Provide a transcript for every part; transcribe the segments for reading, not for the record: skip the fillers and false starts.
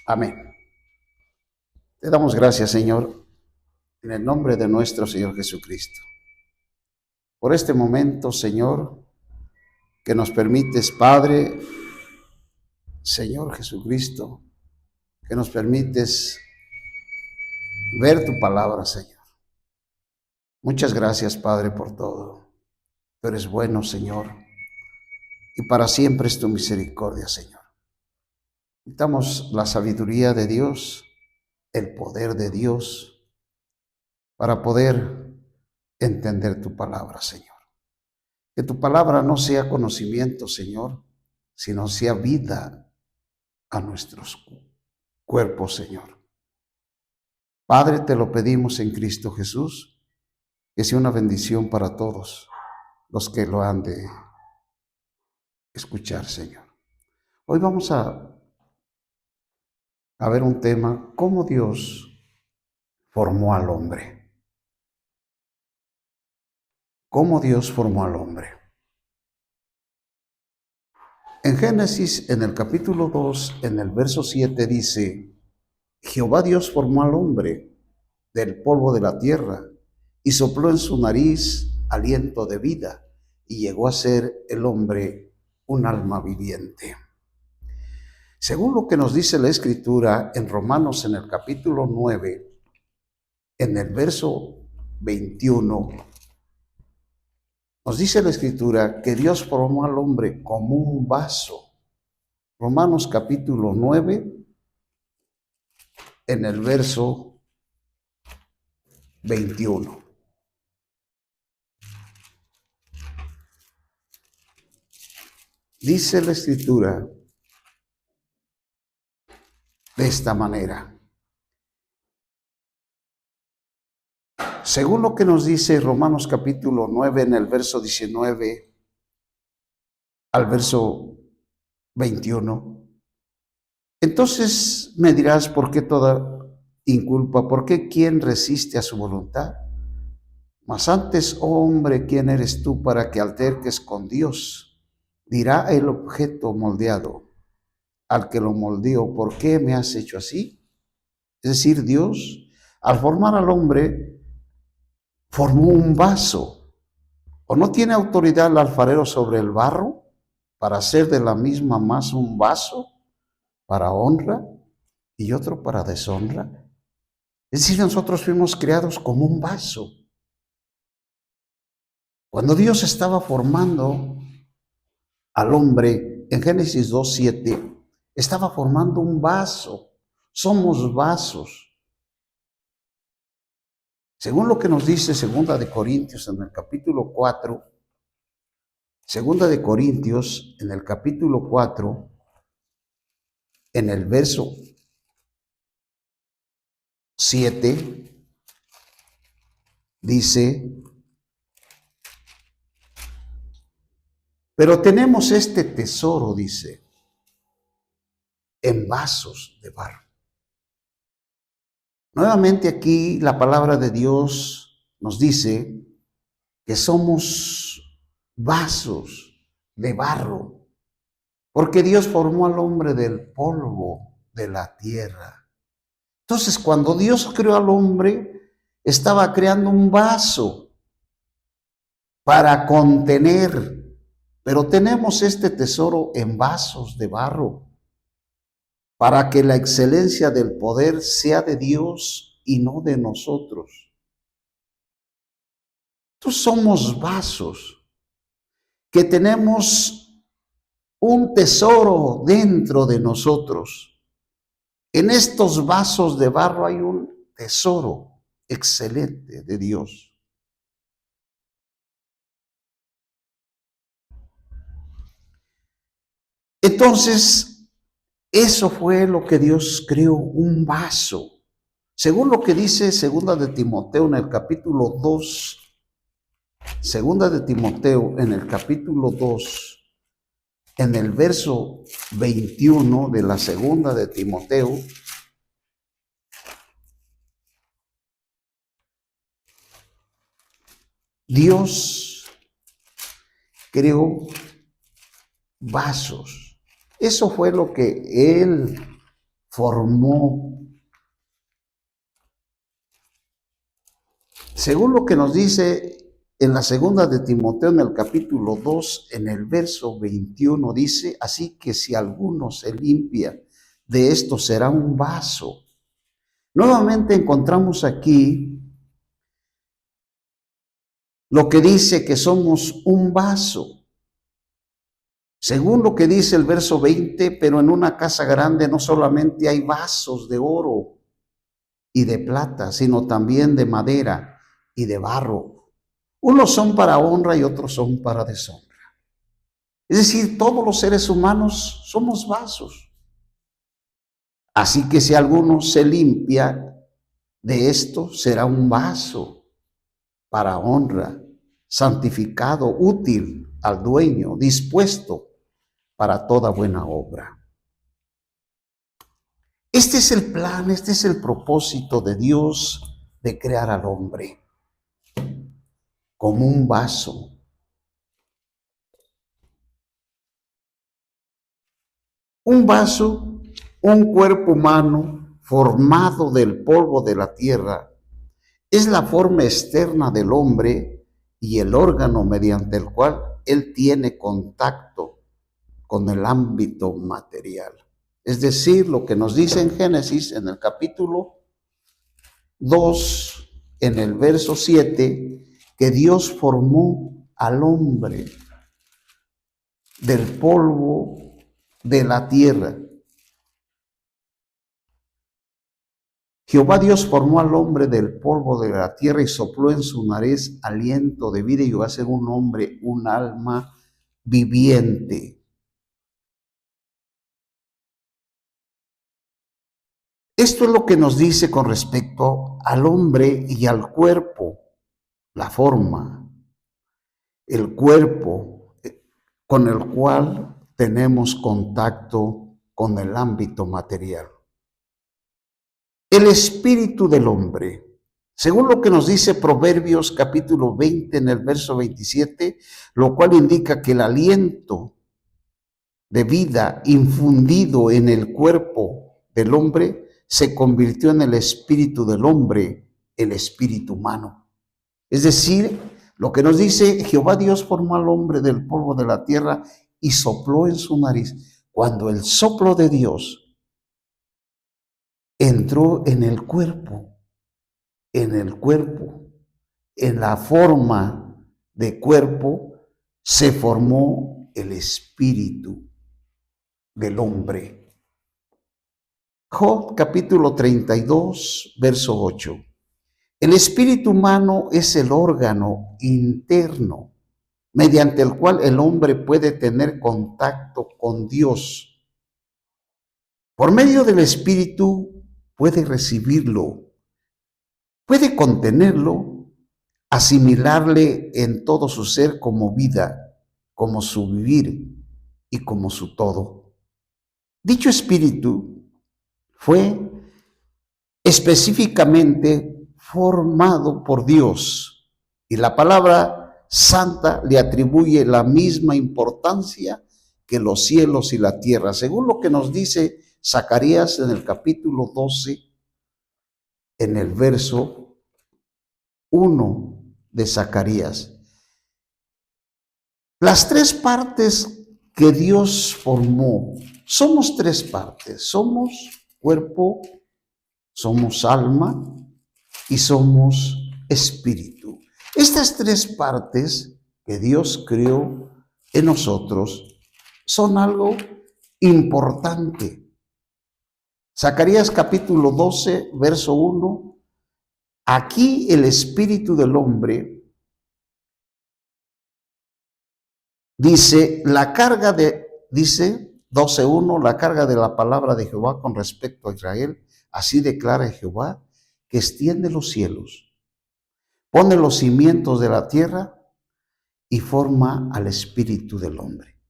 Amén. Te damos gracias, Señor, en el nombre de nuestro Señor Jesucristo, por este momento, Señor, que nos permites, Padre, Señor Jesucristo, que nos permites ver tu palabra, Señor. Muchas gracias, Padre, por todo. Tú eres bueno, Señor, y para siempre es tu misericordia, Señor. Necesitamos la sabiduría de Dios, el poder de Dios, para poder entender tu palabra, Señor. Que tu palabra no sea conocimiento, Señor, sino sea vida a nuestros cuerpos, Señor. Padre, te lo pedimos en Cristo Jesús, que sea una bendición para todos los que lo han de escuchar, Señor. Hoy vamos a ver un tema: cómo Dios formó al hombre. Cómo Dios formó al hombre. En Génesis, en el capítulo 2, en el verso 7 dice: Jehová Dios formó al hombre del polvo de la tierra y sopló en su nariz aliento de vida, y llegó a ser el hombre un alma viviente. Según lo que nos dice la Escritura en Romanos, en el capítulo 9, en el verso 21, nos dice la Escritura que Dios formó al hombre como un vaso. Romanos capítulo 9, en el verso 21. Dice la Escritura de esta manera. Según lo que nos dice Romanos capítulo 9, en el verso 19 al verso 21, entonces me dirás: ¿por qué toda inculpa? ¿Por qué quién resiste a su voluntad? Mas antes, oh hombre, ¿quién eres tú para que alterques con Dios? Dirá el objeto moldeado al que lo moldeó: ¿por qué me has hecho así? Es decir, Dios, al formar al hombre, formó un vaso. ¿O no tiene autoridad el alfarero sobre el barro para hacer de la misma masa un vaso para honra y otro para deshonra? Es decir, nosotros fuimos creados como un vaso. Cuando Dios estaba formando al hombre, en Génesis 2:7, estaba formando un vaso. Somos vasos. Según lo que nos dice Segunda de Corintios en el capítulo 4, Segunda de Corintios en el capítulo 4, en el verso 7, dice: pero tenemos este tesoro, dice, en vasos de barro. Nuevamente aquí la palabra de Dios nos dice que somos vasos de barro, porque Dios formó al hombre del polvo de la tierra. Entonces, cuando Dios creó al hombre, estaba creando un vaso para contener, pero tenemos este tesoro en vasos de barro, para que la excelencia del poder sea de Dios y no de nosotros. Entonces somos vasos que tenemos un tesoro dentro de nosotros. En estos vasos de barro hay un tesoro excelente de Dios. Entonces, eso fue lo que Dios creó, un vaso. Según lo que dice Segunda de Timoteo en el capítulo 2, Segunda de Timoteo en el capítulo 2, en el verso 21 de la Segunda de Timoteo, Dios creó vasos. Eso fue lo que Él formó. Según lo que nos dice en la segunda de Timoteo, en el capítulo 2, en el verso 21, dice, así que si alguno se limpia de esto, será un vaso. Nuevamente encontramos aquí lo que dice que somos un vaso. Según lo que dice el verso 20, pero en una casa grande no solamente hay vasos de oro y de plata, sino también de madera y de barro. Unos son para honra y otros son para deshonra. Es decir, todos los seres humanos somos vasos. Así que si alguno se limpia de esto, será un vaso para honra, santificado, útil al dueño, dispuesto para toda buena obra. Este es el plan, este es el propósito de Dios de crear al hombre como un vaso. Un vaso, un cuerpo humano formado del polvo de la tierra, es la forma externa del hombre y el órgano mediante el cual él tiene contacto con el ámbito material. Es decir, lo que nos dice en Génesis, en el capítulo 2, en el verso 7, que Dios formó al hombre del polvo de la tierra. Jehová Dios formó al hombre del polvo de la tierra y sopló en su nariz aliento de vida y iba a ser un hombre, un alma viviente. Esto es lo que nos dice con respecto al hombre y al cuerpo, la forma, el cuerpo con el cual tenemos contacto con el ámbito material. El espíritu del hombre, según lo que nos dice Proverbios capítulo 20 en el verso 27, lo cual indica que el aliento de vida infundido en el cuerpo del hombre se convirtió en el espíritu del hombre, el espíritu humano. Es decir, lo que nos dice Jehová Dios formó al hombre del polvo de la tierra y sopló en su nariz. Cuando el soplo de Dios entró en el cuerpo, en la forma de cuerpo, se formó el espíritu del hombre. Job capítulo 32, verso 8. El espíritu humano es el órgano interno mediante el cual el hombre puede tener contacto con Dios. Por medio del espíritu puede recibirlo, puede contenerlo, asimilarle en todo su ser como vida, como su vivir y como su todo. Dicho espíritu fue específicamente formado por Dios y la palabra santa le atribuye la misma importancia que los cielos y la tierra, según lo que nos dice Zacarías en el capítulo 12, en el verso 1 de Zacarías. Las tres partes que Dios formó, somos tres partes, somos cuerpo, somos alma y somos espíritu. Estas tres partes que Dios creó en nosotros son algo importante. Zacarías capítulo 12, verso 1. Aquí el espíritu del hombre dice, dice 12:1, la carga de la palabra de Jehová con respecto a Israel. Así declara Jehová, que extiende los cielos, pone los cimientos de la tierra y forma al espíritu del hombre.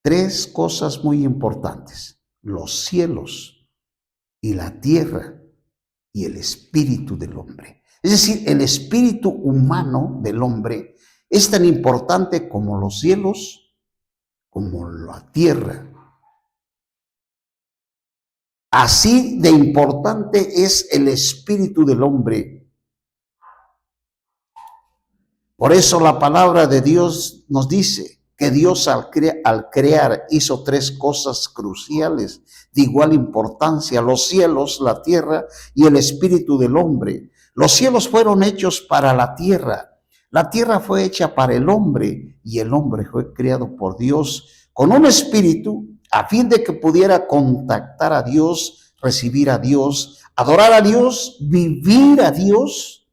Tres cosas muy importantes: los cielos y la tierra y el espíritu del hombre. Es decir, el espíritu humano del hombre es tan importante como los cielos, como la tierra Así de importante es el espíritu del hombre. Por eso la palabra de Dios nos dice que Dios al crear hizo tres cosas cruciales de igual importancia: los cielos, la tierra y el espíritu del hombre. Los cielos fueron hechos para la tierra fue hecha para el hombre y el hombre fue creado por Dios con un espíritu a fin de que pudiera contactar a Dios, recibir a Dios, adorar a Dios, vivir a Dios,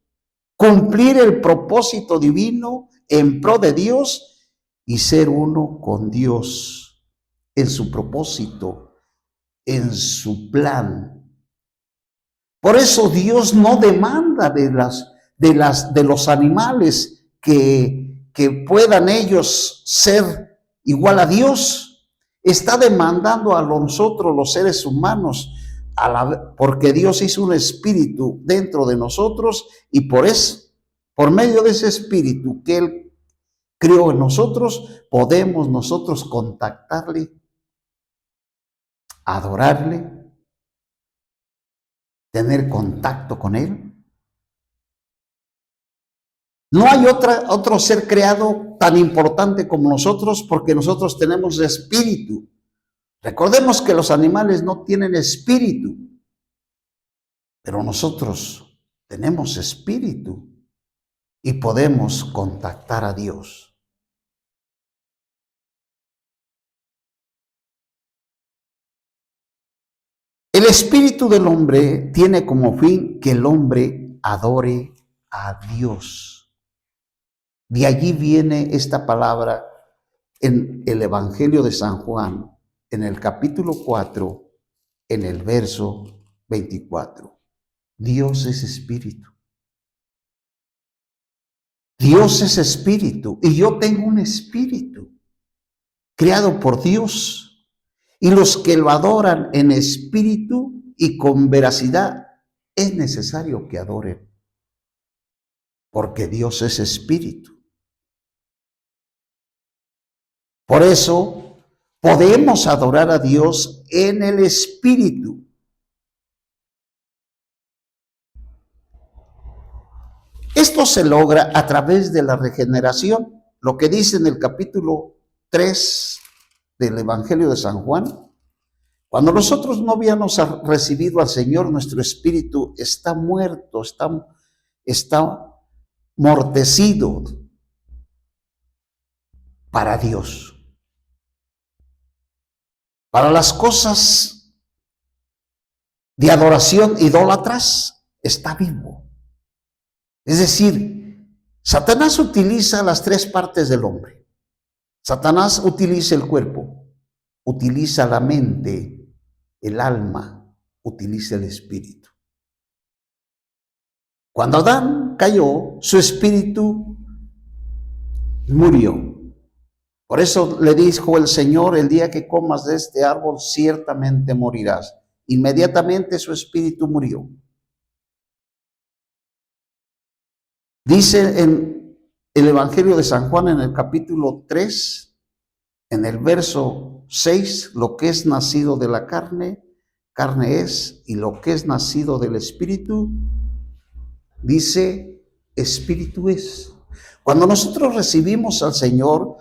cumplir el propósito divino en pro de Dios y ser uno con Dios en su propósito, en su plan. Por eso Dios no demanda de los animales que puedan ellos ser igual a Dios. Está demandando a nosotros, los seres humanos, porque Dios hizo un espíritu dentro de nosotros y por medio de ese espíritu que Él creó en nosotros, podemos nosotros contactarle, adorarle, tener contacto con Él. No hay otro ser creado tan importante como nosotros, porque nosotros tenemos espíritu. Recordemos que los animales no tienen espíritu, pero nosotros tenemos espíritu y podemos contactar a Dios. El espíritu del hombre tiene como fin que el hombre adore a Dios. De allí viene esta palabra en el Evangelio de San Juan, en el capítulo 4, en el verso 24. Dios es espíritu. Dios es espíritu y yo tengo un espíritu creado por Dios. Y los que lo adoran en espíritu y con veracidad, es necesario que adoren, porque Dios es espíritu. Por eso podemos adorar a Dios en el espíritu. Esto se logra a través de la regeneración, lo que dice en el capítulo 3 del Evangelio de San Juan. Cuando nosotros no habíamos recibido al Señor, nuestro espíritu está muerto, está mortecido para Dios. Para las cosas de adoración idólatras está vivo. Es decir, Satanás utiliza las tres partes del hombre. Satanás utiliza el cuerpo, utiliza la mente, el alma, utiliza el espíritu. Cuando Adán cayó, su espíritu murió. Por eso le dijo el Señor: el día que comas de este árbol, ciertamente morirás. Inmediatamente su espíritu murió. Dice en el Evangelio de San Juan, en el capítulo 3, en el verso 6, lo que es nacido de la carne, carne es, y lo que es nacido del espíritu, dice, espíritu es. Cuando nosotros recibimos al Señor,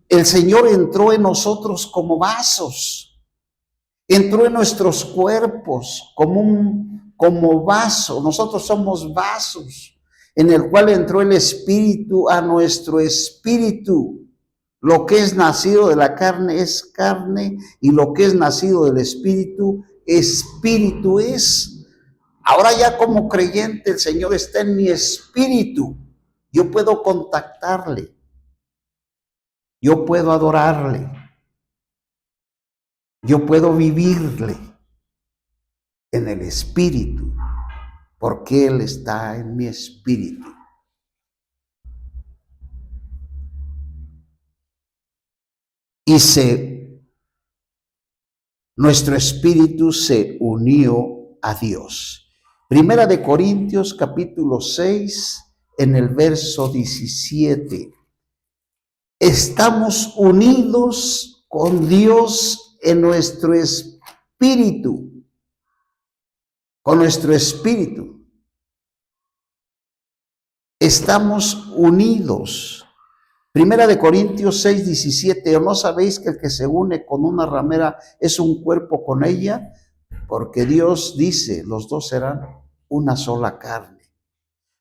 el Señor entró en nosotros como vasos, entró en nuestros cuerpos como vaso. Nosotros somos vasos en el cual entró el espíritu a nuestro espíritu. Lo que es nacido de la carne es carne y lo que es nacido del espíritu, espíritu es. Ahora ya como creyente el Señor está en mi espíritu. Yo puedo contactarle. Yo puedo adorarle. Yo puedo vivirle en el espíritu, porque Él está en mi espíritu. Y nuestro espíritu se unió a Dios. Primera de Corintios capítulo 6, en el verso 17. Estamos unidos con Dios en nuestro espíritu. con nuestro espíritu. Estamos unidos. Primera de Corintios 6:17, ¿o no sabéis que el que se une con una ramera es un cuerpo con ella? Porque Dios dice, los dos serán una sola carne.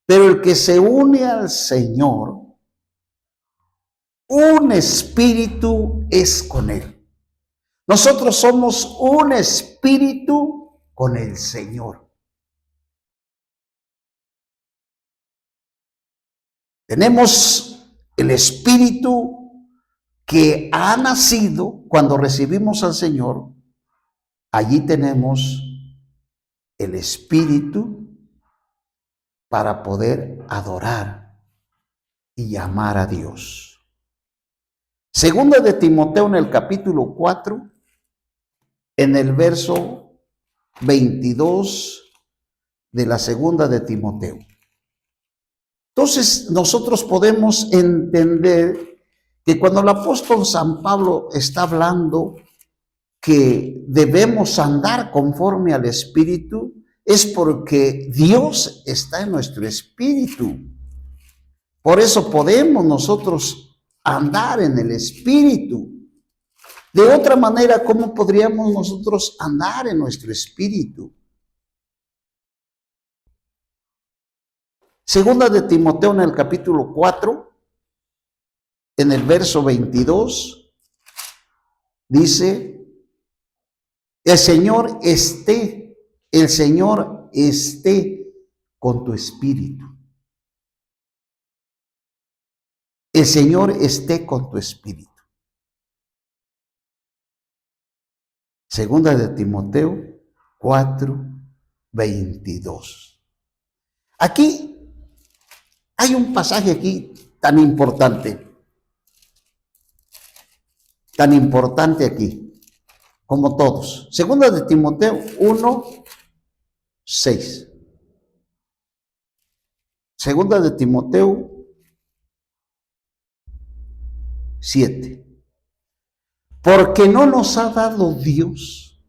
Pero el que se une al Señor, un espíritu es con Él. Nosotros somos un espíritu con el Señor. Tenemos el espíritu que ha nacido cuando recibimos al Señor. Allí tenemos el espíritu para poder adorar y llamar a Dios. Segunda de Timoteo en el capítulo 4, en el verso 22 de la segunda de Timoteo. Entonces nosotros podemos entender que cuando el apóstol San Pablo está hablando que debemos andar conforme al Espíritu, es porque Dios está en nuestro espíritu. Por eso podemos nosotros andar en el Espíritu. De otra manera, ¿cómo podríamos nosotros andar en nuestro espíritu? Segunda de Timoteo en el capítulo 4, en el verso 22, dice, el Señor esté con tu espíritu. El Señor esté con tu espíritu. Segunda de Timoteo 4, 22. Aquí hay un pasaje aquí tan importante aquí, como todos. Segunda de Timoteo 1, 6. Segunda de Timoteo 7. Porque no nos ha dado Dios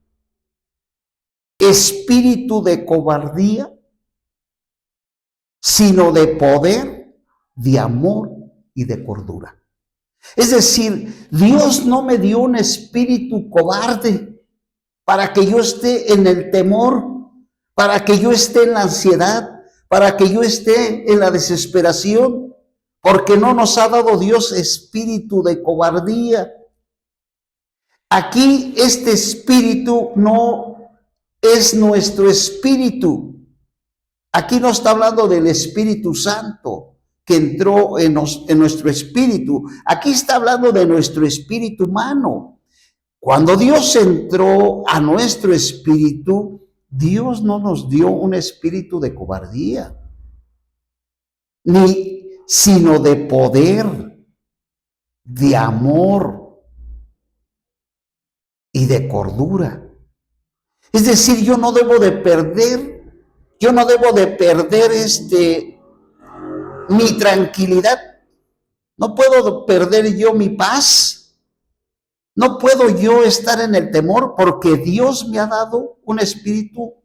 espíritu de cobardía, sino de poder, de amor y de cordura. Es decir, Dios no me dio un espíritu cobarde para que yo esté en el temor, para que yo esté en la ansiedad, para que yo esté en la desesperación, porque no nos ha dado Dios espíritu de cobardía. Aquí este espíritu no es nuestro espíritu. Aquí no está hablando del Espíritu Santo que entró en nuestro espíritu. Aquí está hablando de nuestro espíritu humano. Cuando Dios entró a nuestro espíritu, Dios no nos dio un espíritu de cobardía, sino de poder, de amor y de cordura. Es decir, yo no debo de perder mi tranquilidad. No puedo perder yo mi paz. No puedo yo estar en el temor porque Dios me ha dado un espíritu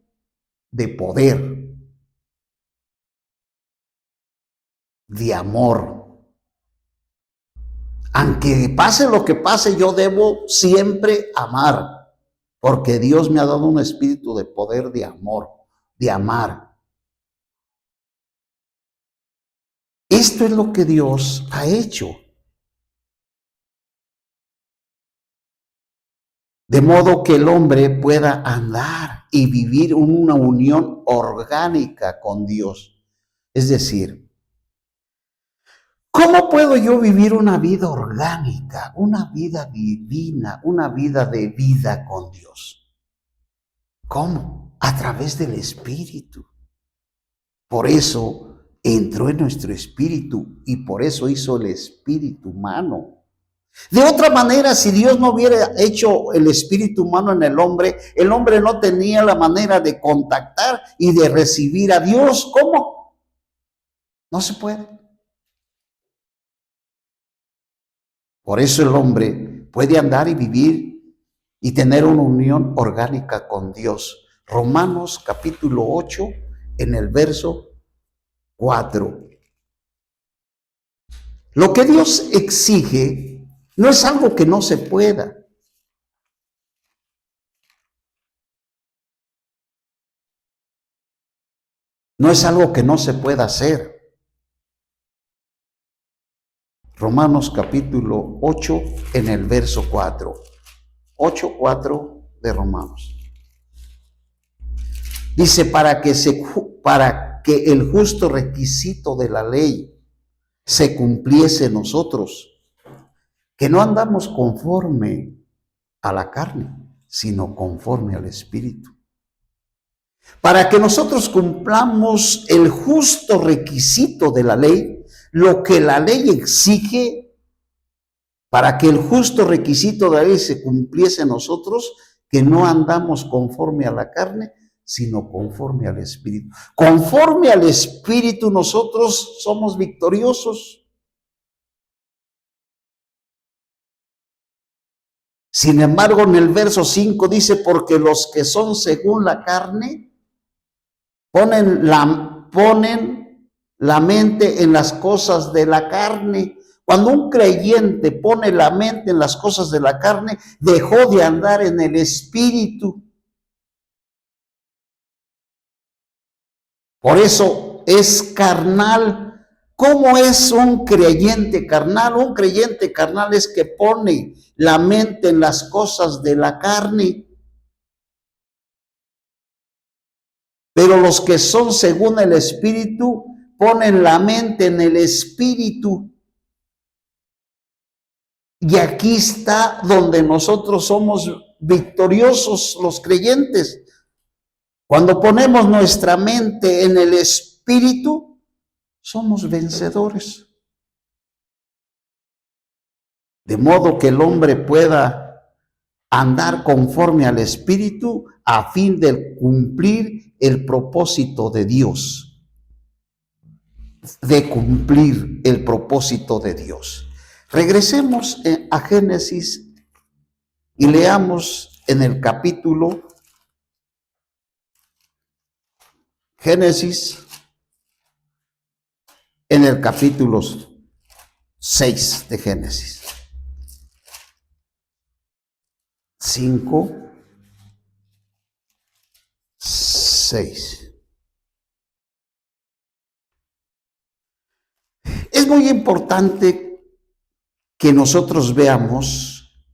de poder, de amor. Aunque pase lo que pase, yo debo siempre amar, porque Dios me ha dado un espíritu de poder, de amor, de amar. Esto es lo que Dios ha hecho. De modo que el hombre pueda andar y vivir una unión orgánica con Dios. Es decir, ¿cómo puedo yo vivir una vida orgánica, una vida divina, una vida de vida con Dios? ¿Cómo? A través del Espíritu. Por eso entró en nuestro espíritu y por eso hizo el espíritu humano. De otra manera, si Dios no hubiera hecho el espíritu humano en el hombre no tenía la manera de contactar y de recibir a Dios. ¿Cómo? No se puede. Por eso el hombre puede andar y vivir y tener una unión orgánica con Dios, Romanos capítulo 8, en el verso 4. Lo que Dios exige no es algo que no se pueda. No es algo que no se pueda hacer. Romanos capítulo 8 en el verso 4. 8:4 de Romanos. Dice, para que el justo requisito de la ley se cumpliese en nosotros, que no andamos conforme a la carne, sino conforme al Espíritu. Para que nosotros cumplamos el justo requisito de la ley, lo que la ley exige, para que el justo requisito de la ley se cumpliese en nosotros, que no andamos conforme a la carne, sino conforme al Espíritu. Conforme al Espíritu nosotros somos victoriosos. Sin embargo, en el verso 5 dice, porque los que son según la carne, ponen la mente en las cosas de la carne. Cuando un creyente pone la mente en las cosas de la carne, dejó de andar en el Espíritu. Por eso es carnal. ¿Cómo es un creyente carnal? Un creyente carnal es que pone la mente en las cosas de la carne. Pero los que son según el Espíritu ponen la mente en el Espíritu. Y aquí está donde nosotros somos victoriosos, los creyentes. Cuando ponemos nuestra mente en el Espíritu, somos vencedores. De modo que el hombre pueda andar conforme al Espíritu a fin de cumplir el propósito de Dios. De cumplir el propósito de Dios. Regresemos a Génesis y leamos en el capítulo Génesis, en el capítulo 6 de Génesis. 5, 6. Es muy importante que nosotros veamos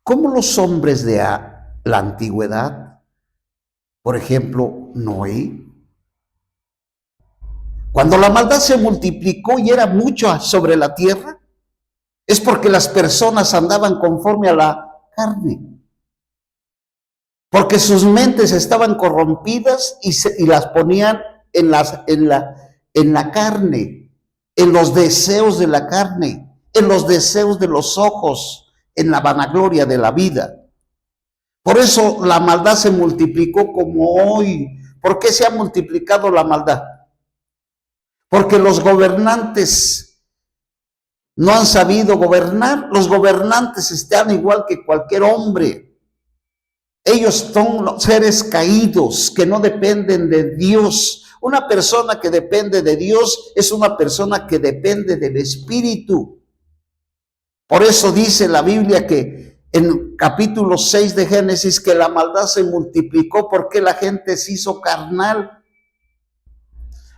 cómo los hombres de la antigüedad, por ejemplo, Noé, cuando la maldad se multiplicó y era mucho sobre la tierra, es porque las personas andaban conforme a la carne, porque sus mentes estaban corrompidas y las ponían en la carne, en los deseos de la carne, en los deseos de los ojos, en la vanagloria de la vida. Por eso la maldad se multiplicó como hoy. ¿Por qué se ha multiplicado la maldad? Porque los gobernantes no han sabido gobernar. Los gobernantes están igual que cualquier hombre. Ellos son seres caídos que no dependen de Dios. Una persona que depende de Dios es una persona que depende del Espíritu. Por eso dice la Biblia que en capítulo 6 de Génesis que la maldad se multiplicó porque la gente se hizo carnal.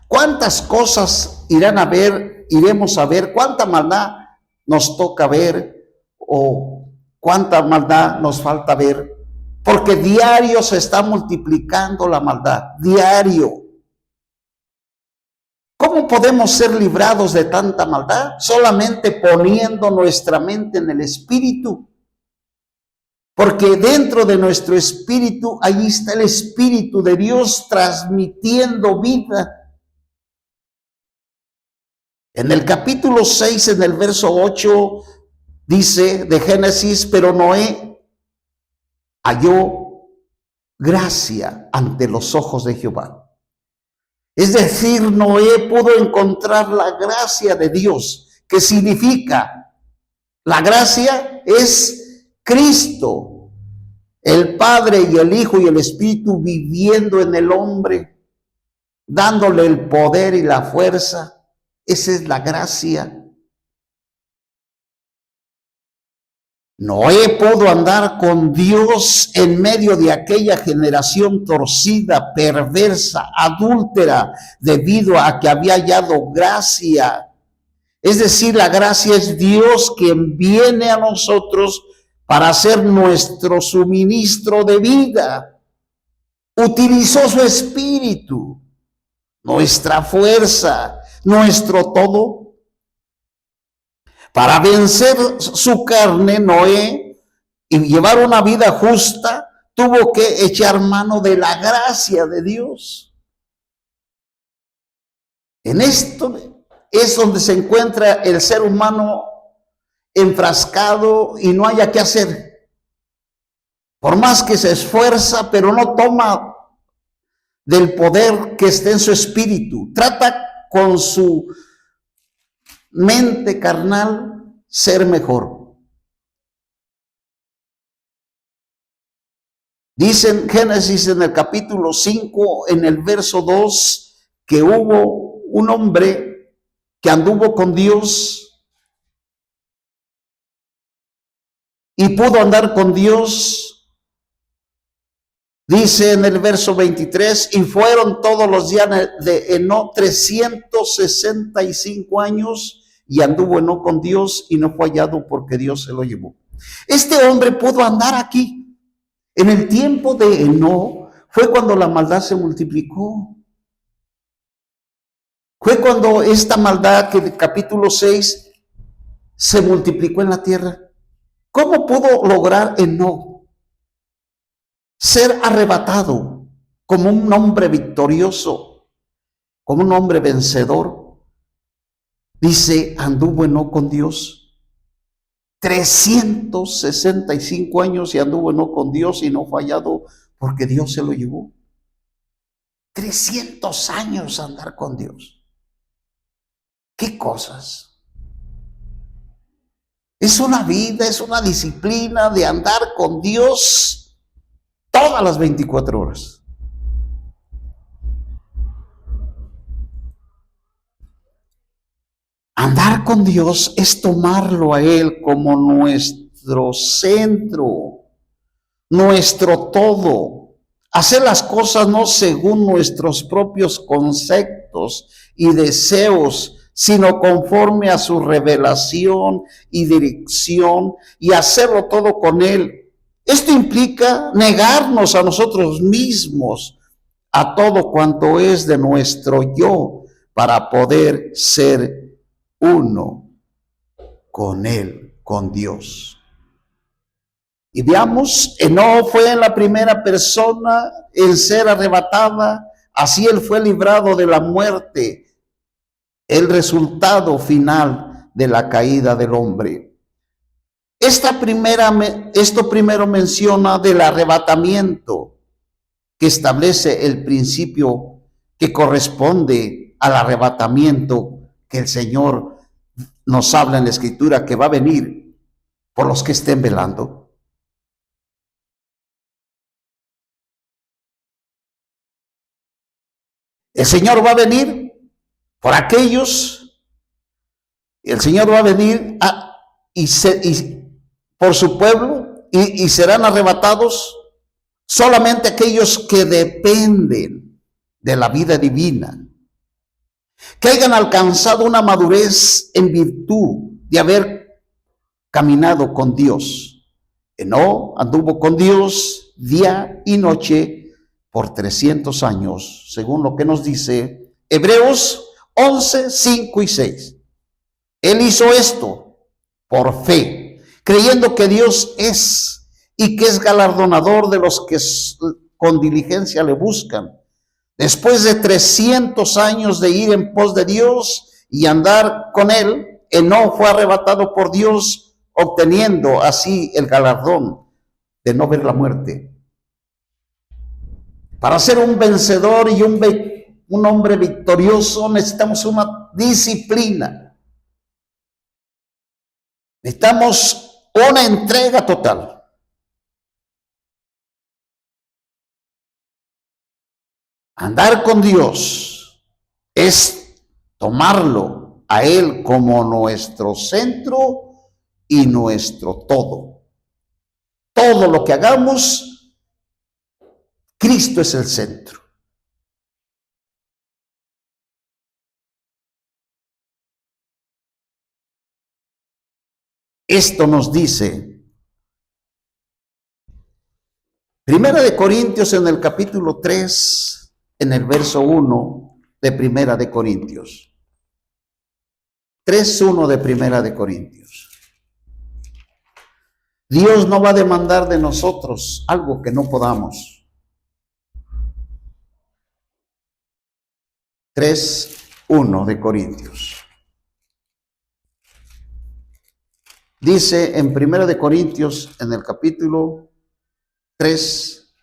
¿Cuántas cosas iremos a ver? ¿Cuánta maldad nos toca ver? ¿O cuánta maldad nos falta ver? Porque diario se está multiplicando la maldad, diario. ¿Cómo podemos ser librados de tanta maldad? Solamente poniendo nuestra mente en el Espíritu. Porque dentro de nuestro espíritu, allí está el Espíritu de Dios transmitiendo vida. En el capítulo 6, en el verso 8, dice de Génesis, pero Noé halló gracia ante los ojos de Jehová. Es decir, Noé pudo encontrar la gracia de Dios. ¿Qué significa? La gracia es Cristo. El Padre y el Hijo y el Espíritu viviendo en el hombre, dándole el poder y la fuerza. Esa es la gracia. Noé pudo andar con Dios en medio de aquella generación torcida, perversa, adúltera, debido a que había hallado gracia. Es decir, la gracia es Dios quien viene a nosotros para ser nuestro suministro de vida. Utilizó su espíritu, nuestra fuerza, nuestro todo. Para vencer su carne, Noé, y llevar una vida justa, tuvo que echar mano de la gracia de Dios. En esto es donde se encuentra el ser humano enfrascado y no haya qué hacer. Por más que se esfuerza, pero no toma del poder que está en su espíritu. Trata con su mente carnal ser mejor. Dice en Génesis en el capítulo 5, en el verso 2, que hubo un hombre que anduvo con Dios y pudo andar con Dios. Dice en el verso 23, y fueron todos los días de Enoc 365 años, y anduvo Enoc con Dios y no fue hallado porque Dios se lo llevó. Este hombre pudo andar aquí. En el tiempo de Enoc fue cuando la maldad se multiplicó. Fue cuando esta maldad, que en el capítulo 6 se multiplicó en la tierra. ¿Cómo pudo lograr Enoc ser arrebatado como un hombre victorioso, como un hombre vencedor? Dice, anduvo Enoc con Dios 365 años y anduvo Enoc con Dios y no fue hallado porque Dios se lo llevó. 300 años andar con Dios. ¿Qué cosas? Es una vida, es una disciplina de andar con Dios todas las 24 horas. Andar con Dios es tomarlo a Él como nuestro centro, nuestro todo. Hacer las cosas no según nuestros propios conceptos y deseos, sino conforme a su revelación y dirección, y hacerlo todo con Él. Esto implica negarnos a nosotros mismos, a todo cuanto es de nuestro yo, para poder ser uno con Él, con Dios. Y veamos, Enoc fue la primera persona en ser arrebatada, así él fue librado de la muerte, el resultado final de la caída del hombre. Esto primero menciona del arrebatamiento, que establece el principio que corresponde al arrebatamiento que el Señor nos habla en la Escritura, que va a venir por los que estén velando. El Señor va a venir por aquellos, el Señor va a venir por su pueblo y serán arrebatados solamente aquellos que dependen de la vida divina, que hayan alcanzado una madurez en virtud de haber caminado con Dios. Enoc anduvo con Dios día y noche por 300 años, según lo que nos dice Hebreos 11, 5 y 6. Él hizo esto por fe, creyendo que Dios es y que es galardonador de los que con diligencia le buscan. Después de 300 años de ir en pos de Dios y andar con Él, Enoc fue arrebatado por Dios, obteniendo así el galardón de no ver la muerte. Para ser un vencedor y un hombre victorioso necesitamos una disciplina. Necesitamos una entrega total. Andar con Dios es tomarlo a Él como nuestro centro y nuestro todo. Todo lo que hagamos, Cristo es el centro. Esto nos dice Primera de Corintios en el capítulo 3, en el verso 1 de Primera de Corintios. 3:1 de Primera de Corintios. Dios no va a demandar de nosotros algo que no podamos. 3:1 de Corintios. Dice en Primera de Corintios, en el capítulo 3,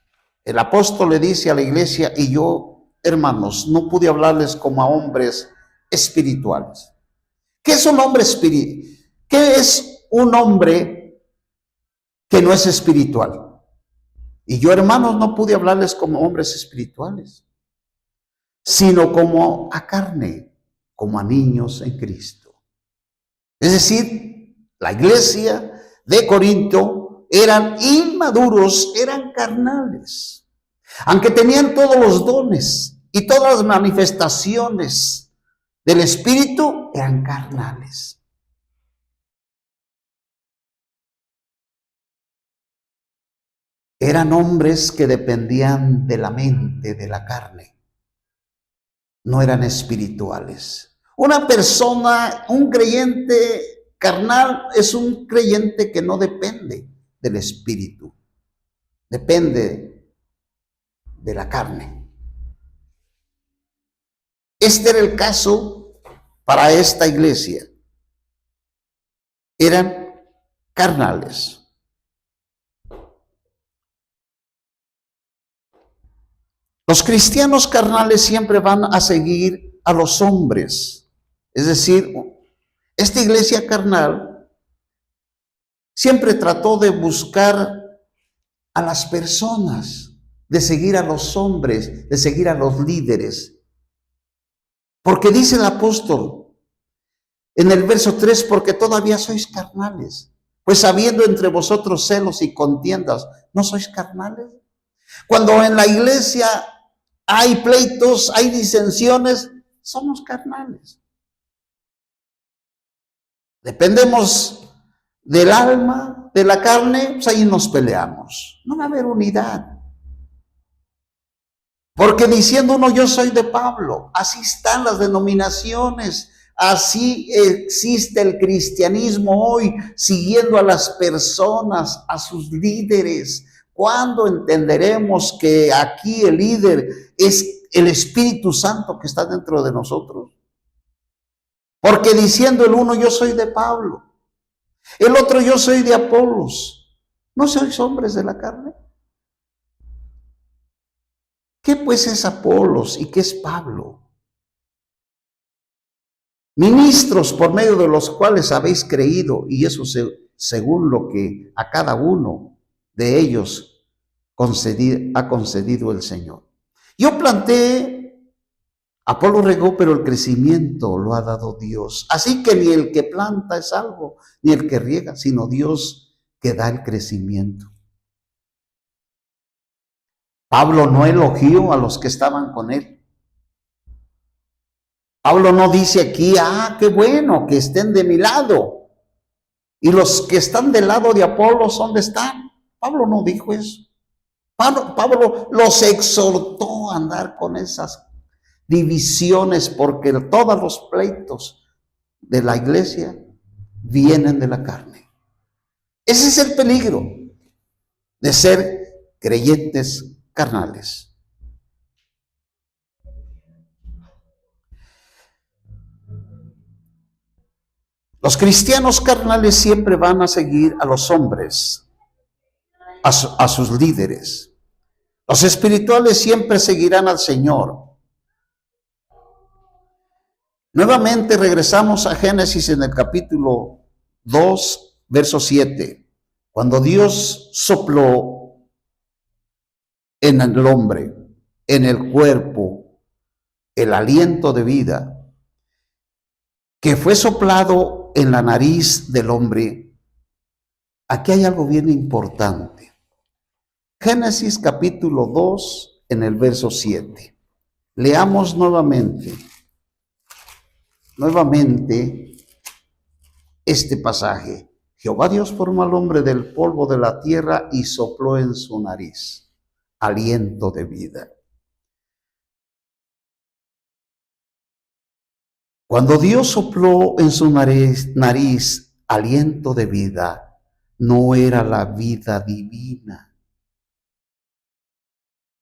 el apóstol le dice a la iglesia: y yo, hermanos, no pude hablarles como a hombres espirituales. ¿Qué es un hombre espiritual? ¿Qué es un hombre que no es espiritual? Y yo, hermanos, no pude hablarles como hombres espirituales, sino como a carne, como a niños en Cristo. Es decir, la iglesia de Corinto eran inmaduros, eran carnales. Aunque tenían todos los dones y todas las manifestaciones del Espíritu, eran carnales. Eran hombres que dependían de la mente, de la carne. No eran espirituales. Una persona, un creyente carnal es un creyente que no depende del Espíritu. Depende de la carne. Este era el caso para esta iglesia. Eran carnales. Los cristianos carnales siempre van a seguir a los hombres. Es decir, esta iglesia carnal siempre trató de buscar a las personas, de seguir a los hombres, de seguir a los líderes. Porque dice el apóstol en el verso 3, porque todavía sois carnales, pues habiendo entre vosotros celos y contiendas, ¿no sois carnales? Cuando en la iglesia hay pleitos, hay disensiones, somos carnales. Dependemos del alma, de la carne, pues ahí nos peleamos. No va a haber unidad. Porque diciendo uno, yo soy de Pablo, así están las denominaciones, así existe el cristianismo hoy, siguiendo a las personas, a sus líderes. ¿Cuándo entenderemos que aquí el líder es el Espíritu Santo que está dentro de nosotros? Porque diciendo el uno, yo soy de Pablo, el otro, yo soy de Apolos, ¿no sois hombres de la carne? ¿Qué pues es Apolos y qué es Pablo? Ministros por medio de los cuales habéis creído, y eso según lo que a cada uno de ellos ha concedido el Señor. Yo planté, Apolo regó, pero el crecimiento lo ha dado Dios. Así que ni el que planta es algo, ni el que riega, sino Dios que da el crecimiento. Pablo no elogió a los que estaban con él. Pablo no dice aquí, qué bueno que estén de mi lado. Y los que están del lado de Apolos, ¿dónde están? Pablo no dijo eso. Pablo los exhortó a andar con esas divisiones, porque todos los pleitos de la iglesia vienen de la carne. Ese es el peligro de ser creyentes carnales. Los cristianos carnales siempre van a seguir a los hombres, a sus líderes. Los espirituales siempre seguirán al Señor. Nuevamente regresamos a Génesis en el capítulo 2, verso 7. Cuando Dios sopló en el hombre, en el cuerpo el aliento de vida que fue soplado en la nariz del hombre, aquí hay algo bien importante. Génesis capítulo 2 en el verso 7. Leamos nuevamente este pasaje. Jehová Dios formó al hombre del polvo de la tierra y sopló en su nariz aliento de vida. Cuando Dios sopló en su nariz aliento de vida, no era la vida divina.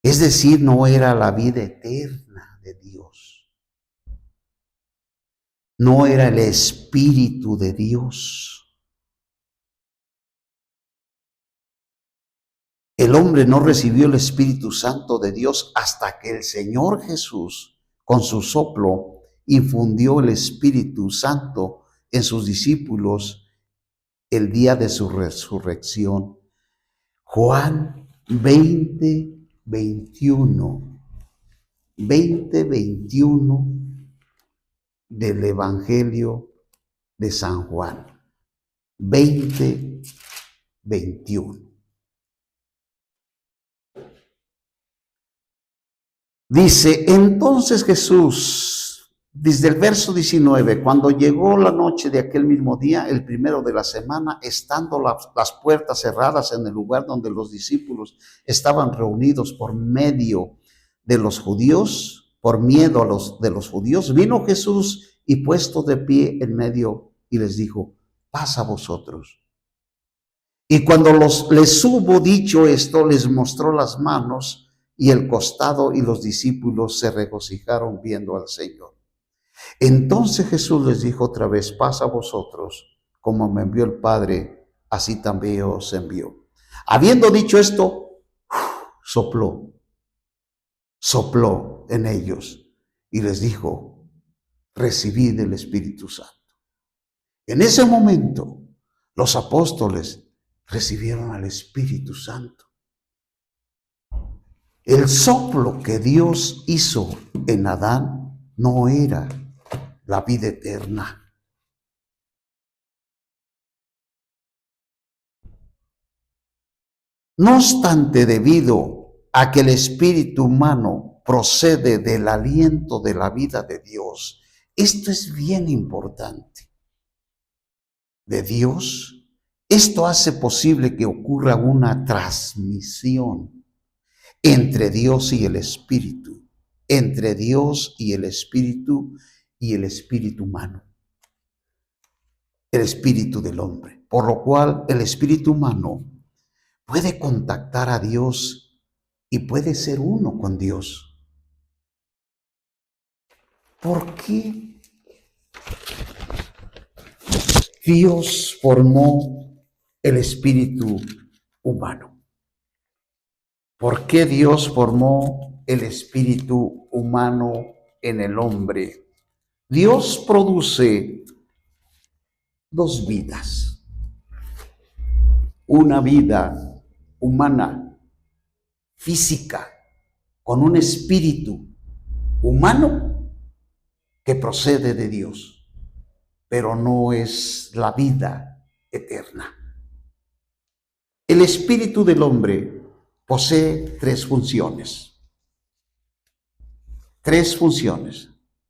Es decir, no era la vida eterna de Dios. No era el Espíritu de Dios. El hombre no recibió el Espíritu Santo de Dios hasta que el Señor Jesús, con su soplo, infundió el Espíritu Santo en sus discípulos el día de su resurrección. Juan 20:21 del Evangelio de San Juan. 20:21. Dice, entonces Jesús, desde el verso 19, cuando llegó la noche de aquel mismo día, el primero de la semana, estando las puertas cerradas en el lugar donde los discípulos estaban reunidos por medio de los judíos, por miedo de los judíos, vino Jesús y puesto de pie en medio y les dijo, paz a vosotros. Y cuando les hubo dicho esto, les mostró las manos y el costado, y los discípulos se regocijaron viendo al Señor. Entonces Jesús les dijo otra vez, paz a vosotros, como me envió el Padre, así también os envió. Habiendo dicho esto, sopló en ellos y les dijo, recibid el Espíritu Santo. En ese momento, los apóstoles recibieron al Espíritu Santo. El soplo que Dios hizo en Adán no era la vida eterna. No obstante, debido a que el espíritu humano procede del aliento de la vida de Dios, esto es bien importante. De Dios, esto hace posible que ocurra una transmisión entre Dios y el Espíritu, entre Dios y el Espíritu humano, el espíritu del hombre, por lo cual el espíritu humano puede contactar a Dios y puede ser uno con Dios. ¿Por qué Dios formó el espíritu humano? ¿Por qué Dios formó el espíritu humano en el hombre? Dios produce dos vidas. Una vida humana, física, con un espíritu humano que procede de Dios, pero no es la vida eterna. El espíritu del hombre posee tres funciones.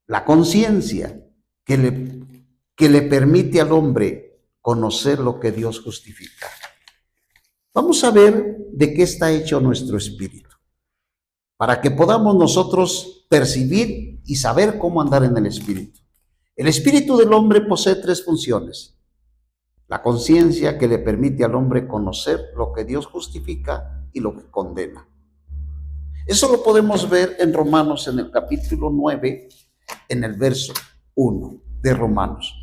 La conciencia que le permite al hombre conocer lo que Dios justifica. Vamos a ver de qué está hecho nuestro espíritu, para que podamos nosotros percibir y saber cómo andar en el espíritu. El espíritu del hombre posee tres funciones. La conciencia que le permite al hombre conocer lo que Dios justifica y lo que condena. Eso lo podemos ver en Romanos, en el capítulo 9, en el verso 1 de Romanos.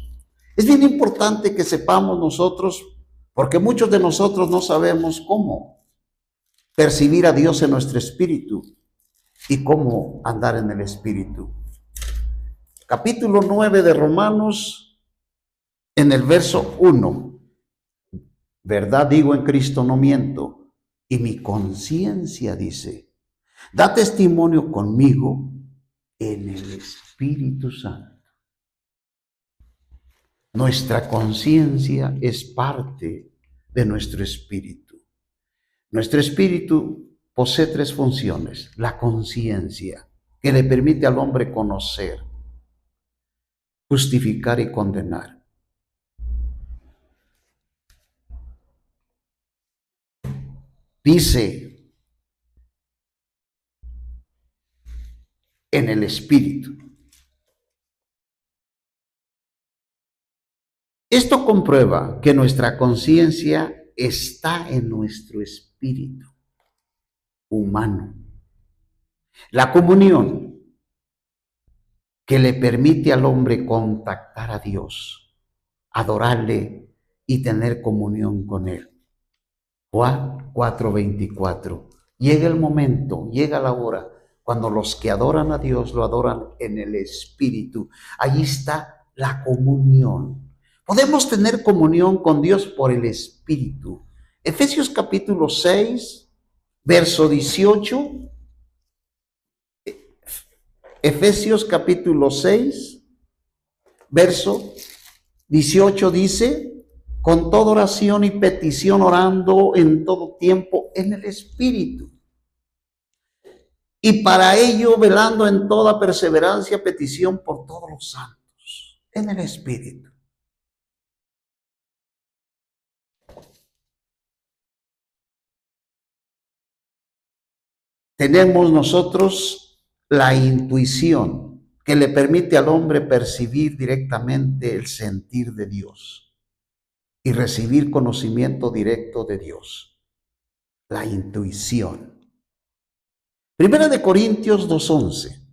Es bien importante que sepamos nosotros, porque muchos de nosotros no sabemos cómo percibir a Dios en nuestro espíritu y cómo andar en el espíritu. Capítulo 9 de Romanos, en el verso 1. Verdad digo en Cristo, no miento, y mi conciencia dice, Da testimonio conmigo en el Espíritu Santo. Nuestra conciencia es parte de nuestro espíritu. Nuestro espíritu posee tres funciones. La conciencia, que le permite al hombre conocer, justificar y condenar. Dice en el espíritu. Esto comprueba que nuestra conciencia está en nuestro espíritu humano. La comunión que le permite al hombre contactar a Dios, adorarle y tener comunión con Él. Juan 4:24. Llega el momento, llega la hora, cuando los que adoran a Dios lo adoran en el Espíritu. Allí está la comunión. Podemos tener comunión con Dios por el Espíritu. Efesios capítulo 6, verso 18. Efesios capítulo 6, verso 18 dice: con toda oración y petición orando en todo tiempo en el Espíritu. Y para ello velando en toda perseverancia, petición por todos los santos, en el Espíritu. Tenemos nosotros la intuición que le permite al hombre percibir directamente el sentir de Dios y recibir conocimiento directo de Dios. La intuición. Primera de Corintios 2:11.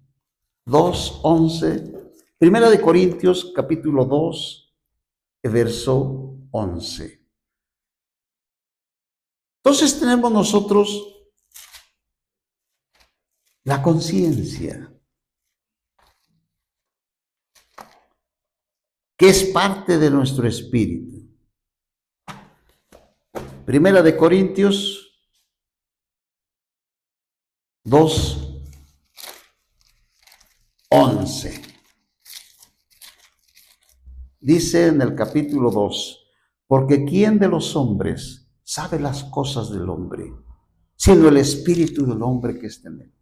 2:11. Primera de Corintios capítulo 2, verso 11. Entonces tenemos nosotros la conciencia, que es parte de nuestro espíritu. Primera de Corintios 2:11. Dice en el capítulo 2, porque ¿quién de los hombres sabe las cosas del hombre, sino el espíritu del hombre que está en él?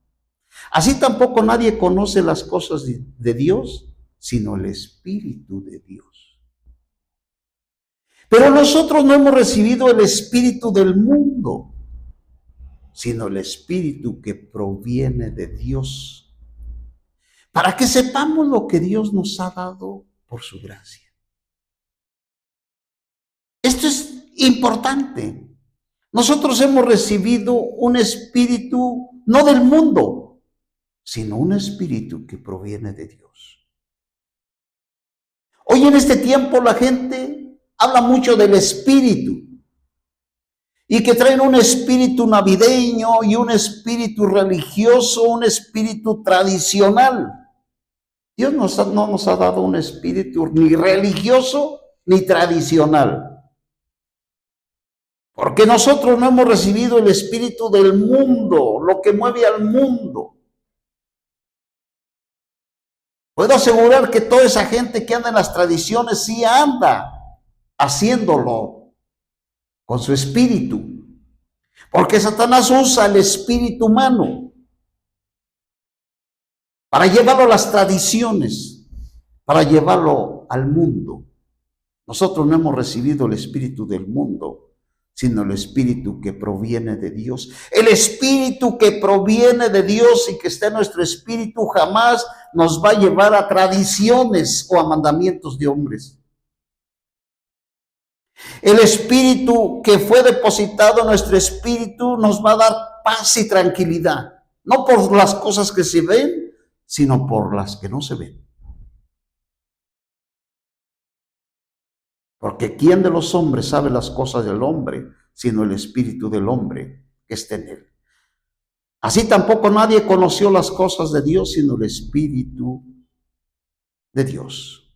Así tampoco nadie conoce las cosas de Dios, sino el Espíritu de Dios. Pero nosotros no hemos recibido el espíritu del mundo, sino el espíritu que proviene de Dios, para que sepamos lo que Dios nos ha dado por su gracia. Esto es importante. Nosotros hemos recibido un espíritu no del mundo, sino un espíritu que proviene de Dios. Hoy en este tiempo la gente habla mucho del espíritu y que traen un espíritu navideño y un espíritu religioso, un espíritu tradicional. Dios no nos ha dado un espíritu ni religioso ni tradicional. Porque nosotros no hemos recibido el espíritu del mundo, lo que mueve al mundo. Puedo asegurar que toda esa gente que anda en las tradiciones sí anda haciéndolo con su espíritu. Porque Satanás usa el espíritu humano para llevarlo a las tradiciones, para llevarlo al mundo. Nosotros no hemos recibido el espíritu del mundo, sino el espíritu que proviene de Dios. El espíritu que proviene de Dios y que está en nuestro espíritu jamás nos va a llevar a tradiciones o a mandamientos de hombres. El espíritu que fue depositado en nuestro espíritu nos va a dar paz y tranquilidad, no por las cosas que se ven, sino por las que no se ven. Porque ¿quién de los hombres sabe las cosas del hombre, sino el espíritu del hombre que está en él? Así tampoco nadie conoció las cosas de Dios, sino el espíritu de Dios.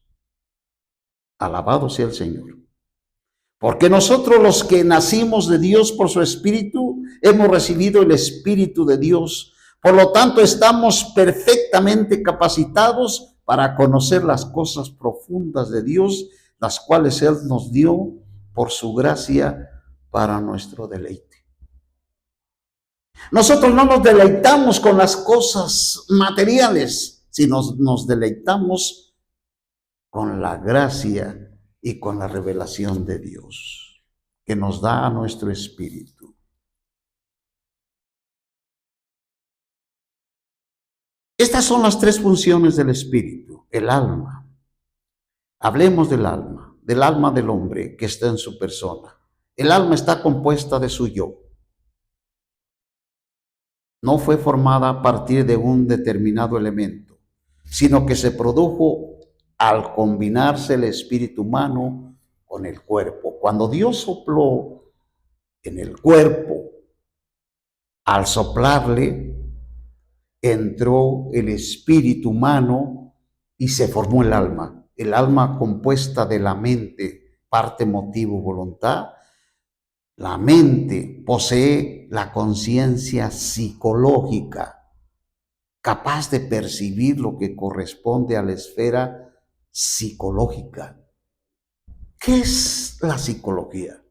Alabado sea el Señor. Porque nosotros los que nacimos de Dios por su espíritu, hemos recibido el espíritu de Dios, Por lo tanto, estamos perfectamente capacitados para conocer las cosas profundas de Dios, las cuales Él nos dio por su gracia para nuestro deleite. Nosotros no nos deleitamos con las cosas materiales, sino nos deleitamos con la gracia y con la revelación de Dios que nos da a nuestro espíritu. Estas son las tres funciones del espíritu. El alma. Hablemos del alma del hombre que está en su persona. El alma está compuesta de su yo. No fue formada a partir de un determinado elemento, sino que se produjo al combinarse el espíritu humano con el cuerpo. Cuando Dios sopló en el cuerpo, al soplarle, entró el espíritu humano y se formó el alma compuesta de la mente, parte, motivo, voluntad. La mente posee la conciencia psicológica, capaz de percibir lo que corresponde a la esfera psicológica. ¿Qué es la psicología?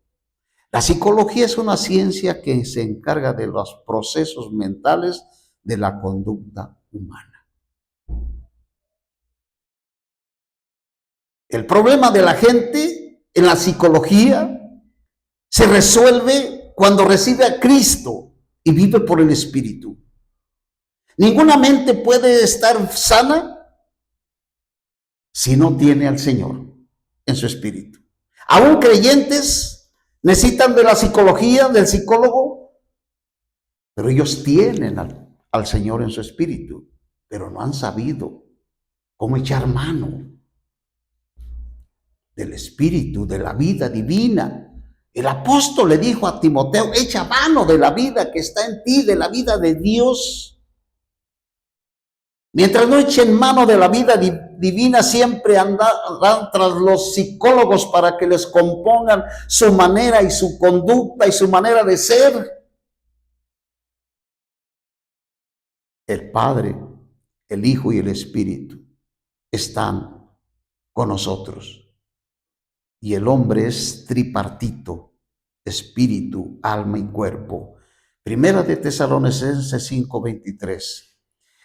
La psicología es una ciencia que se encarga de los procesos mentales de la conducta humana. El problema de la gente en la psicología se resuelve cuando recibe a Cristo y vive por el Espíritu. Ninguna mente puede estar sana si no tiene al Señor en su espíritu. Aún creyentes necesitan de la psicología, del psicólogo, pero ellos tienen al Señor en su espíritu, pero no han sabido cómo echar mano del espíritu, de la vida divina. El apóstol le dijo a Timoteo: echa mano de la vida que está en ti, de la vida de Dios. Mientras no echen mano de la vida divina, siempre andarán tras los psicólogos para que les compongan su manera y su conducta y su manera de ser. El Padre, el Hijo y el Espíritu están con nosotros. Y el hombre es tripartito: espíritu, alma y cuerpo. Primera de Tesalonicenses 5:23.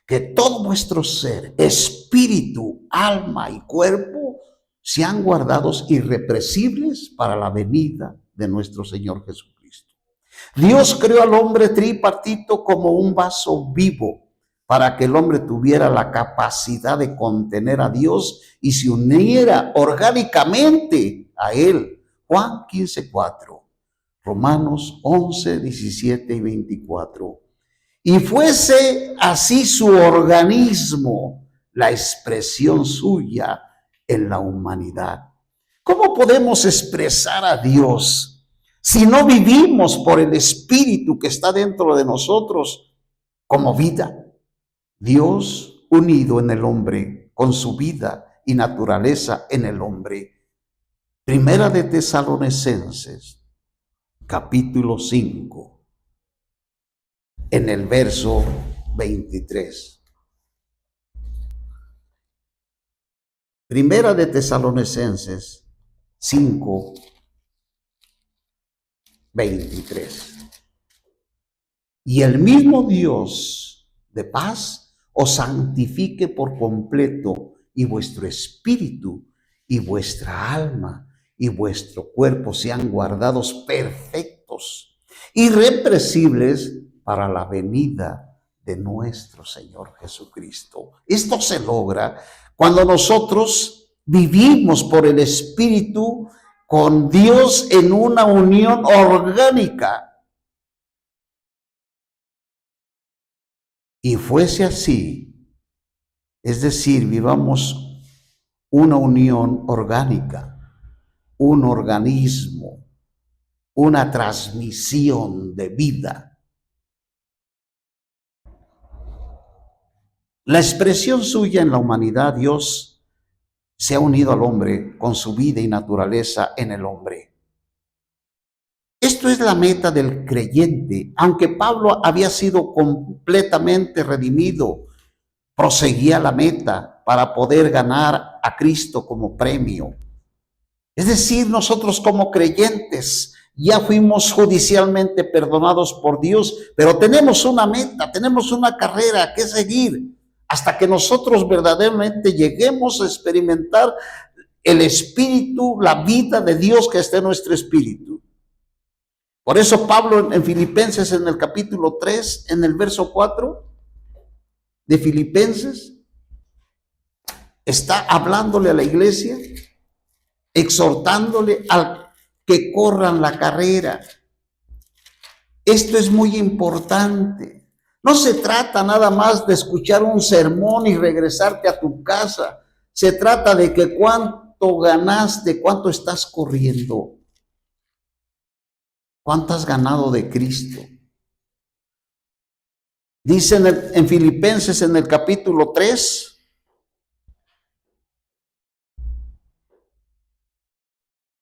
Que todo vuestro ser, espíritu, alma y cuerpo, sean guardados irrepresibles para la venida de nuestro Señor Jesucristo. Dios creó al hombre tripartito como un vaso vivo para que el hombre tuviera la capacidad de contener a Dios y se uniera orgánicamente a Él. Juan 15:4, Romanos 11:17 y 24. Y fuese así su organismo, la expresión suya en la humanidad. ¿Cómo podemos expresar a Dios si no vivimos por el Espíritu que está dentro de nosotros como vida? Dios unido en el hombre, con su vida y naturaleza en el hombre. Primera de Tesalonicenses, capítulo 5. En el verso 23. Primera de Tesalonicenses 5, 23. Y el mismo Dios de paz os santifique por completo, y vuestro espíritu y vuestra alma y vuestro cuerpo sean guardados perfectos, irrepresibles para la venida de nuestro Señor Jesucristo. Esto se logra cuando nosotros vivimos por el Espíritu con Dios en una unión orgánica. Y fuese así, es decir, vivamos una unión orgánica, un organismo, una transmisión de vida. La expresión suya en la humanidad, Dios se ha unido al hombre con su vida y naturaleza en el hombre. Esto Esto es la meta del creyente. Aunque Pablo había sido completamente redimido, proseguía la meta para poder ganar a Cristo como premio. Es decir, nosotros como creyentes ya fuimos judicialmente perdonados por Dios, pero tenemos una meta, tenemos una carrera que seguir hasta que nosotros verdaderamente lleguemos a experimentar el Espíritu, la vida de Dios que está en nuestro espíritu. Por eso Pablo en Filipenses, en el capítulo 3, en el verso 4 de Filipenses, está hablándole a la iglesia, exhortándole a que corran la carrera. Esto es muy importante. No se trata nada más de escuchar un sermón y regresarte a tu casa. Se trata de que cuánto ganaste, cuánto estás corriendo. ¿Cuánto has ganado de Cristo? Dice en Filipenses, en el capítulo 3,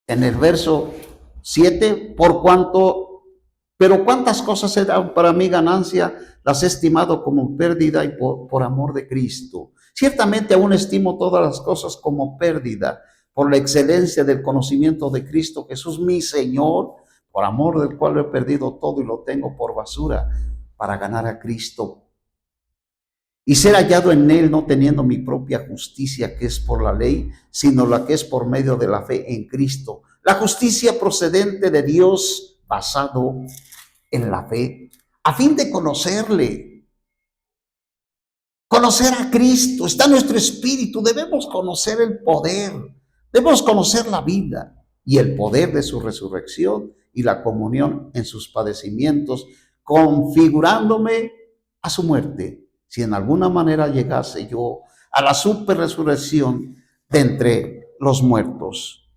en el verso 7, pero cuántas cosas eran para mí ganancia, las he estimado como pérdida y por amor de Cristo. Ciertamente aún estimo todas las cosas como pérdida por la excelencia del conocimiento de Cristo Jesús, mi Señor, por amor del cual he perdido todo y lo tengo por basura para ganar a Cristo y ser hallado en Él, no teniendo mi propia justicia que es por la ley, sino la que es por medio de la fe en Cristo, la justicia procedente de Dios basado en la fe, a fin de conocerle, conocer a Cristo. Está nuestro espíritu, debemos conocer el poder, debemos conocer la vida y el poder de su resurrección y la comunión en sus padecimientos, configurándome a su muerte, si en alguna manera llegase yo a la superresurrección de entre los muertos.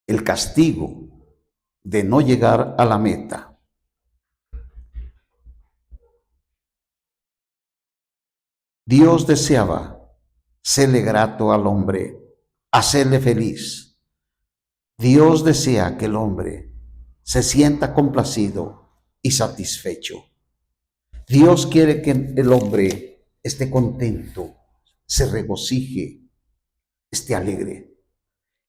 El castigo de no llegar a la meta. Dios deseaba serle grato al hombre, hacerle feliz. Dios desea que el hombre se sienta complacido y satisfecho. Dios quiere que el hombre esté contento, se regocije, esté alegre.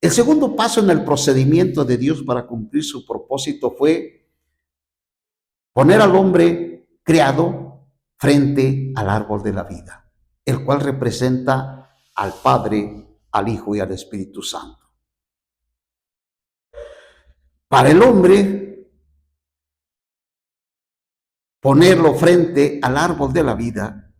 El segundo paso en el procedimiento de Dios para cumplir su propósito fue poner al hombre creado frente al árbol de la vida, el cual representa al Padre, al Hijo y al Espíritu Santo. Para el hombre, ponerlo frente al árbol de la vida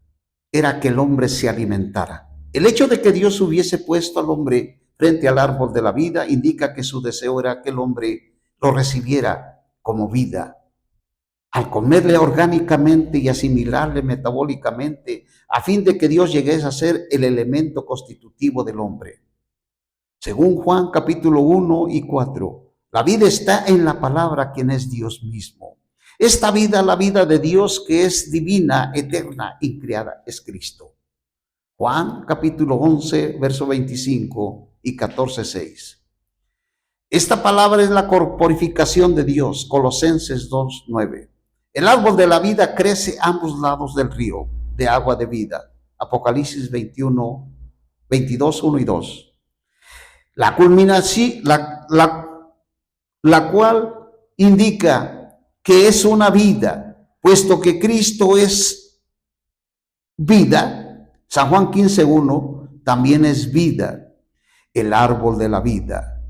era que el hombre se alimentara. El hecho de que Dios hubiese puesto al hombre frente al árbol de la vida indica que su deseo era que el hombre lo recibiera como vida. Al comerle orgánicamente y asimilarle metabólicamente, a fin de que Dios llegase a ser el elemento constitutivo del hombre. Según Juan capítulo 1 y 4, la vida está en la palabra, quien es Dios mismo. Esta vida, la vida de Dios que es divina, eterna y creada, es Cristo. Juan capítulo 11, verso 25 y 14, 6. Esta palabra es la corporificación de Dios, Colosenses 2, 9. El árbol de la vida crece a ambos lados del río de agua de vida, Apocalipsis 21, 22, 1 y 2. La culminación, la cual indica que es una vida, puesto que Cristo es vida. San Juan 15:1 también es vida, el árbol de la vida.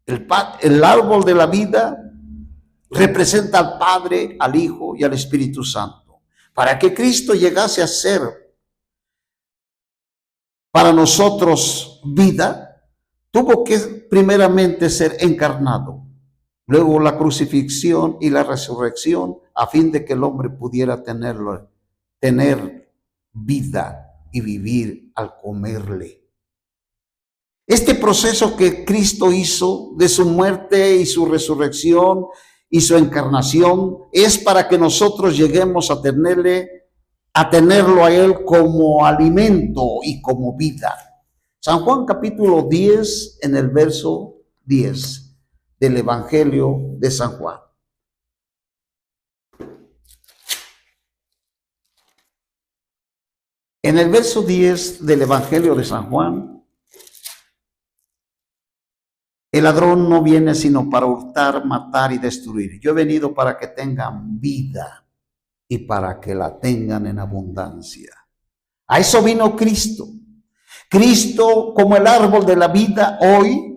El árbol de la vida representa al Padre, al Hijo y al Espíritu Santo. Para que Cristo llegase a ser para nosotros vida, tuvo que primeramente ser encarnado, luego la crucifixión y la resurrección, a fin de que el hombre pudiera tener vida y vivir al comerle. Este proceso que Cristo hizo de su muerte y su resurrección y su encarnación es para que nosotros lleguemos a tenerlo a Él como alimento y como vida. San Juan capítulo 10, en el verso 10. del Evangelio de San Juan. En el verso 10 del Evangelio de San Juan, el ladrón no viene sino para hurtar, matar y destruir. Yo he venido para que tengan vida y para que la tengan en abundancia. A eso vino Cristo. Cristo, como el árbol de la vida hoy,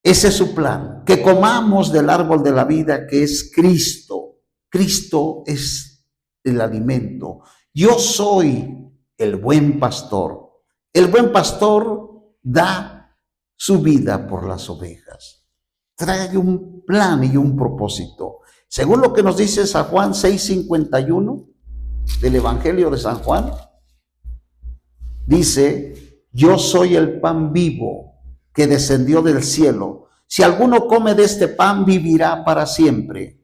ese es su plan, que comamos del árbol de la vida que es Cristo. Cristo es el alimento. Yo soy el buen pastor. El buen pastor da su vida por las ovejas. Trae un plan y un propósito. Según lo que nos dice San Juan 6:51 del Evangelio de San Juan, dice: yo soy el pan vivo que descendió del cielo. Si alguno come de este pan, vivirá para siempre.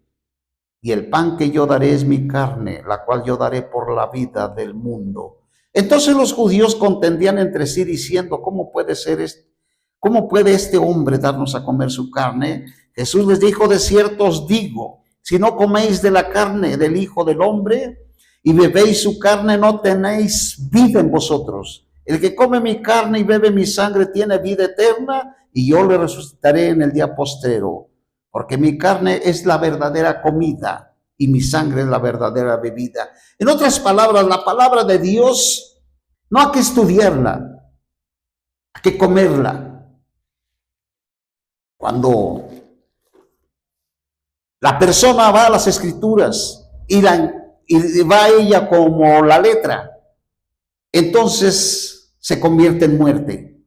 Y el pan que yo daré es mi carne, la cual yo daré por la vida del mundo. Entonces los judíos contendían entre sí diciendo: ¿cómo puede este hombre darnos a comer su carne? Jesús les dijo: de cierto os digo, si no coméis de la carne del Hijo del Hombre y bebéis su carne, no tenéis vida en vosotros. El que come mi carne y bebe mi sangre tiene vida eterna, y yo le resucitaré en el día postrero. Porque mi carne es la verdadera comida y mi sangre es la verdadera bebida. En otras palabras, la palabra de Dios no hay que estudiarla, hay que comerla. Cuando la persona va a las Escrituras y va a ella como la letra, entonces se convierte en muerte.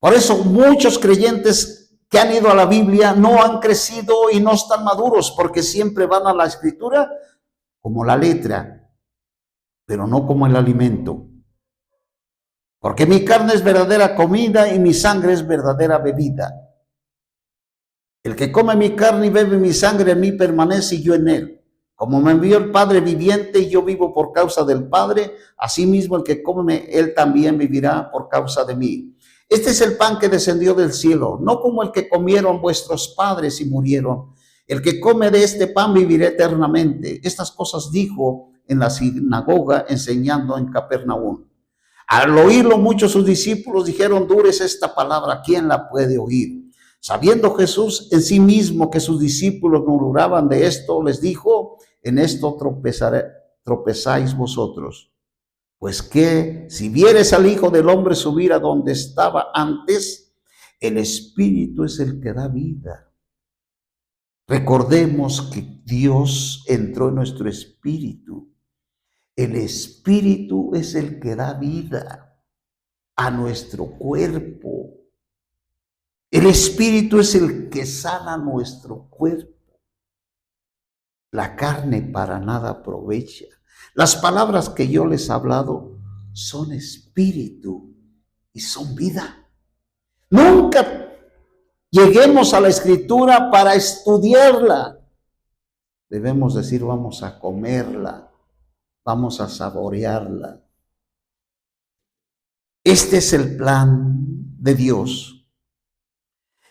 Por eso muchos creyentes que han ido a la Biblia no han crecido y no están maduros, porque siempre van a la Escritura como la letra, pero no como el alimento. Porque mi carne es verdadera comida y mi sangre es verdadera bebida. El que come mi carne y bebe mi sangre en mí permanece y yo en él. Como me envió el Padre viviente y yo vivo por causa del Padre, asimismo el que come, él también vivirá por causa de mí. Este es el pan que descendió del cielo, no como el que comieron vuestros padres y murieron. El que come de este pan vivirá eternamente. Estas cosas dijo en la sinagoga enseñando en Capernaum. Al oírlo muchos sus discípulos dijeron: dura es esta palabra, ¿quién la puede oír? Sabiendo Jesús en sí mismo que sus discípulos murmuraban de esto, les dijo: en esto tropezáis vosotros. Pues que si vieres al Hijo del Hombre subir a donde estaba antes, el Espíritu es el que da vida. Recordemos que Dios entró en nuestro espíritu. El Espíritu es el que da vida a nuestro cuerpo. El Espíritu es el que sana nuestro cuerpo. La carne para nada aprovecha. Las palabras que yo les he hablado son espíritu y son vida. Nunca lleguemos a la Escritura para estudiarla. Debemos decir: vamos a comerla, vamos a saborearla. Este es el plan de Dios.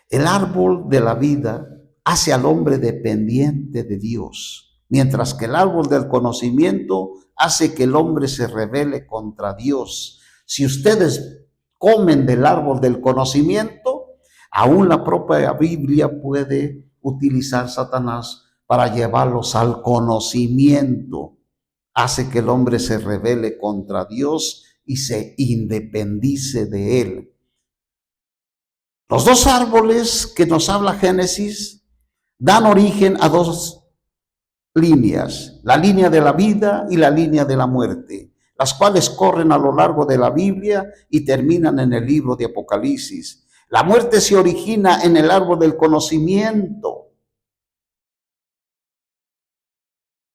El árbol de la vida hace al hombre dependiente de Dios, mientras que el árbol del conocimiento hace que el hombre se rebele contra Dios. Si ustedes comen del árbol del conocimiento, aún la propia Biblia puede utilizar Satanás para llevarlos al conocimiento. Hace que el hombre se rebele contra Dios y se independice de él. Los dos árboles que nos habla Génesis dan origen a dos líneas: la línea de la vida y la línea de la muerte, las cuales corren a lo largo de la Biblia y terminan en el libro de Apocalipsis. La muerte se origina en el árbol del conocimiento.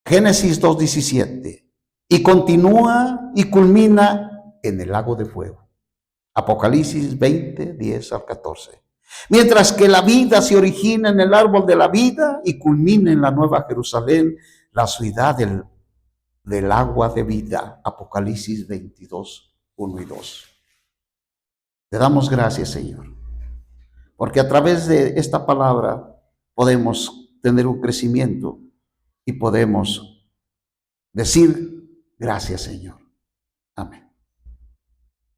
Génesis 2:17. Y continúa y culmina en el lago de fuego. Apocalipsis 20:10-14. Mientras que la vida se origina en el árbol de la vida y culmina en la Nueva Jerusalén, la ciudad del agua de vida. Apocalipsis 22:1 y 2. Te damos gracias, Señor, porque a través de esta palabra podemos tener un crecimiento y podemos decir gracias, Señor. Amén.